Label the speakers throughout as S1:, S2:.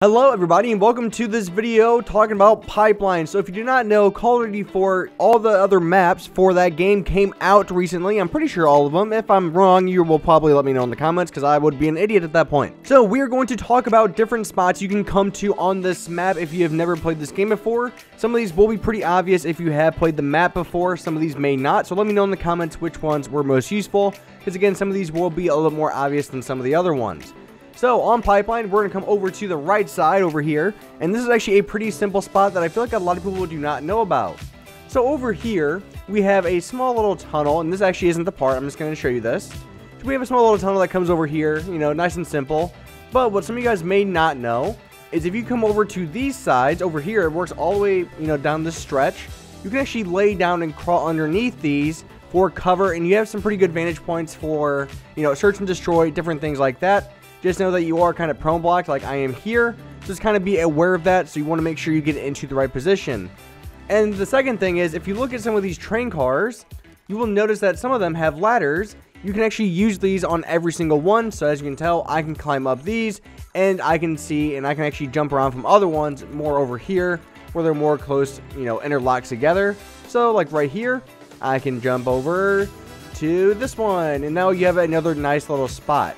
S1: Hello everybody and welcome to this video talking about Pipeline. So if you do not know, Call of Duty 4, all the other maps for that game came out recently. I'm pretty sure all of them. If I'm wrong, you will probably let me know in the comments because I would be an idiot at that point. So we are going to talk about different spots you can come to on this map if you have never played this game before. Some of these will be pretty obvious if you have played the map before. Some of these may not. So let me know in the comments which ones were most useful, because again, some of these will be a little more obvious than some of the other ones. So, on Pipeline, we're going to come over to the right side over here, and this is actually a pretty simple spot that I feel like a lot of people do not know about. So, over here, we have a small little tunnel, and this actually isn't the part, I'm just going to show you this. So, we have a small little tunnel that comes over here, you know, nice and simple. But what some of you guys may not know is if you come over to these sides, over here, it works all the way, you know, down this stretch. You can actually lay down and crawl underneath these for cover, and you have some pretty good vantage points for, you know, search and destroy, different things like that. Just know that you are kind of prone blocked like I am here. Just kind of be aware of that, so you want to make sure you get into the right position. And the second thing is, if you look at some of these train cars, you will notice that some of them have ladders. You can actually use these on every single one. So as you can tell, I can climb up these, and I can see, and I can actually jump around from other ones more over here, where they're more close, you know, interlocked together. So like right here, I can jump over to this one, and now you have another nice little spot.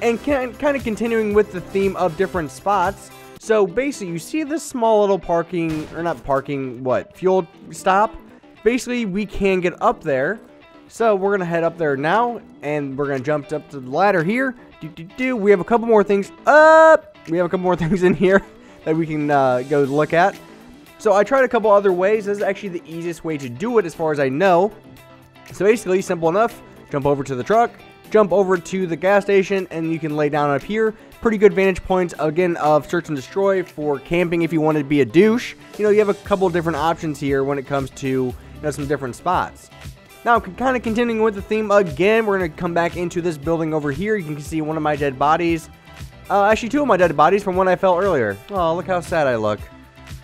S1: And kind of continuing with the theme of different spots. So basically, you see this small little parking, or not parking, fuel stop. Basically, we can get up there. So we're going to head up there now, and we're going to jump up to the ladder here. We have a couple more things up. We have a couple more things in here that we can go look at. So I tried a couple other ways. This is actually the easiest way to do it as far as I know. So basically, simple enough. Jump over to the truck. Jump over to the gas station, and you can lay down up here. Pretty good vantage points, again, of search and destroy for camping if you want to be a douche. You know, you have a couple of different options here when it comes to, you know, some different spots. Now, kind of continuing with the theme again, we're going to come back into this building over here. You can see one of my dead bodies. Actually, two of my dead bodies from when I fell earlier. Oh, look how sad I look.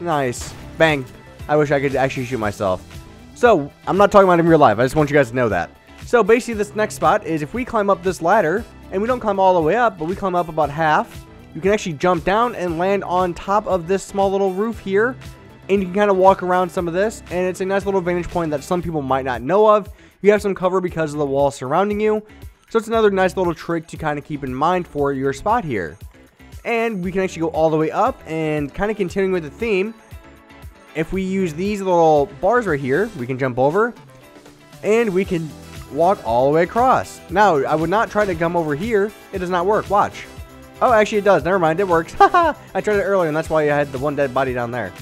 S1: Nice. Bang. I wish I could actually shoot myself. So, I'm not talking about it in real life. I just want you guys to know that. So basically, this next spot is if we climb up this ladder, and we don't climb all the way up, but we climb up about half, you can actually jump down and land on top of this small little roof here, and you can kind of walk around some of this, and it's a nice little vantage point that some people might not know of. You have some cover because of the wall surrounding you, so it's another nice little trick to kind of keep in mind for your spot here. And we can actually go all the way up, and kind of continuing with the theme, if we use these little bars right here, we can jump over, and we can walk all the way across. Now, I would not try to come over here. It does not work. Watch. Oh, actually it does. Never mind. It works. Haha. I tried it earlier, and that's why I had the one dead body down there.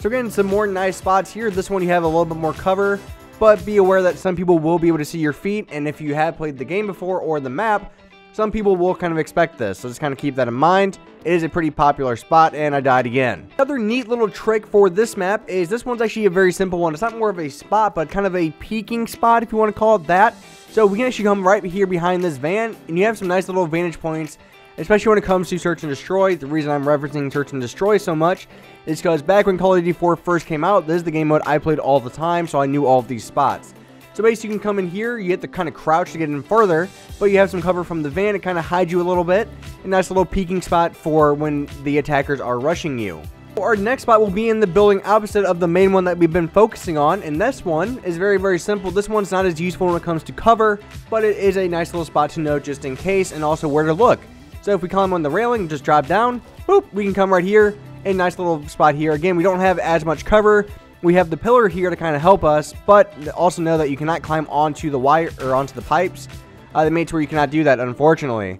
S1: So again, some more nice spots here. This one you have a little bit more cover, but be aware that some people will be able to see your feet, and if you have played the game before or the map, some people will kind of expect this. So just kind of keep that in mind. It is a pretty popular spot, and I died again. Another neat little trick for this map is this one's actually a very simple one. It's not more of a spot, but kind of a peeking spot, if you want to call it that. So we can actually come right here behind this van, and you have some nice little vantage points, especially when it comes to search and destroy. The reason I'm referencing search and destroy so much is because back when Call of Duty 4 first came out, this is the game mode I played all the time, so I knew all of these spots. So basically, you can come in here, you have to kind of crouch to get in further, but you have some cover from the van. It kind of hides you a little bit. A nice little peeking spot for when the attackers are rushing you. Our next spot will be in the building opposite of the main one that we've been focusing on, and this one is very, very simple. This one's not as useful when it comes to cover, but it is a nice little spot to know just in case, and also where to look. So if we climb on the railing, just drop down, boop, we can come right here. A nice little spot here. Again, we don't have as much cover. We have the pillar here to kind of help us, but also know that you cannot climb onto the wire or onto the pipes. That makes where you cannot do that, unfortunately.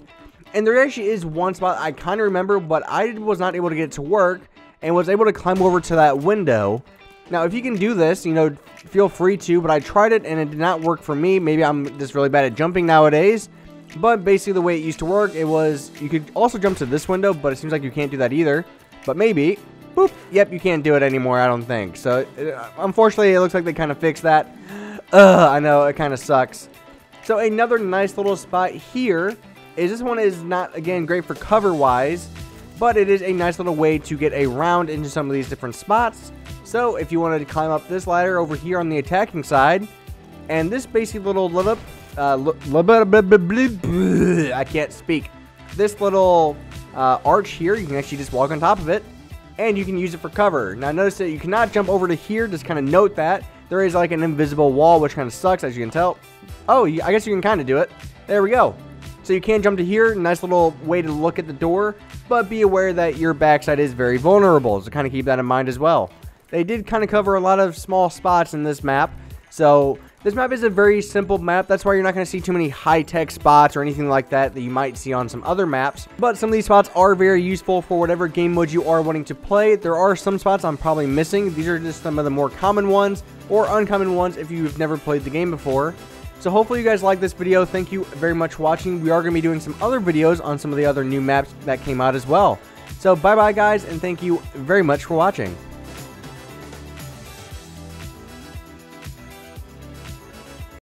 S1: And there actually is one spot I kind of remember, but I was not able to get it to work and was able to climb over to that window. Now, if you can do this, you know, feel free to, but I tried it and it did not work for me. Maybe I'm just really bad at jumping nowadays, but basically the way it used to work, it was you could also jump to this window, but it seems like you can't do that either. But maybe. Boop. Yep, you can't do it anymore, I don't think. So, unfortunately, it looks like they kind of fixed that. I know, it kind of sucks. So, another nice little spot here is this one is not, again, great for cover-wise, but it is a nice little way to get around into some of these different spots. So, if you wanted to climb up this ladder over here on the attacking side, and this basically I can't speak. This little arch here. You can actually just walk on top of it, and you can use it for cover. Now notice that you cannot jump over to here. Just kind of note that there is like an invisible wall, which kind of sucks, as you can tell. Oh, I guess you can kind of do it. There we go. So you can jump to here. Nice little way to look at the door, but be aware that your backside is very vulnerable, so kind of keep that in mind as well. They did kind of cover a lot of small spots in this map, so this map is a very simple map. That's why you're not going to see too many high-tech spots or anything like that you might see on some other maps. But some of these spots are very useful for whatever game mode you are wanting to play. There are some spots I'm probably missing. These are just some of the more common ones or uncommon ones if you've never played the game before. So hopefully you guys like this video. Thank you very much for watching. We are going to be doing some other videos on some of the other new maps that came out as well. So bye-bye guys, and thank you very much for watching.